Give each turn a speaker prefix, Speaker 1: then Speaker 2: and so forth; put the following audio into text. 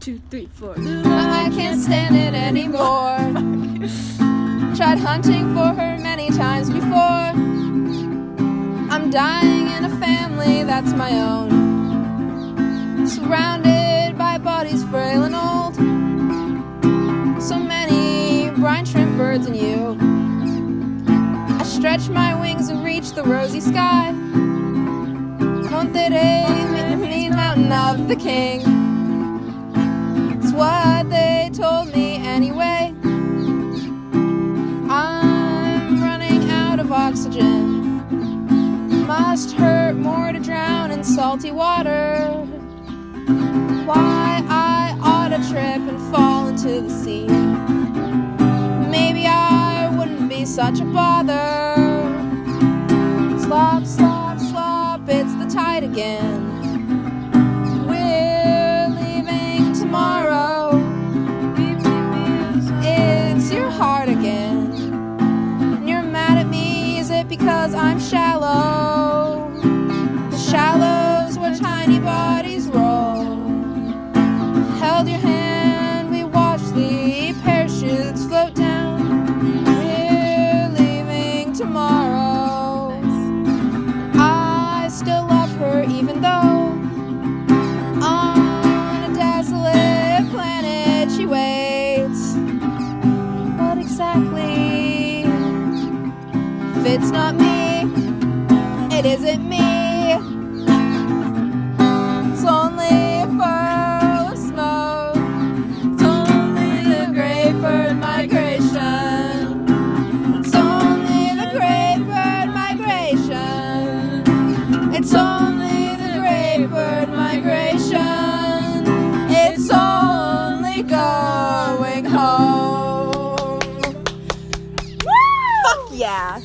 Speaker 1: 2, 3, 4.
Speaker 2: I can't stand it anymore. Tried hunting for her many times before. I'm dying in a family that's my own, surrounded by bodies frail and old. So many brine shrimp birds and you. I stretch my wings and reach the rosy sky. Monte Rei, mean mountain of the king. It's what they told me anyway. I'm running out of oxygen. Must hurt more to drown in salty water. Why I ought to trip and fall into the sea. Maybe I wouldn't be such a bother. Slop, slop, slop, it's the tide again. We're leaving tomorrow. It's your heart again. And you're mad at me, is it because I'm shallow? The shallows where tiny bodies roll. Held your hand, we watched the parachutes float down. We're leaving tomorrow. I still love her even though on a desolate planet she waits. What exactly? If it's not me, it isn't me. It's only a furl of smoke. It's only the great bird migration. It's only the great bird migration. It's only the great bird migration. It's only going home. Woo!
Speaker 1: Fuck yeah!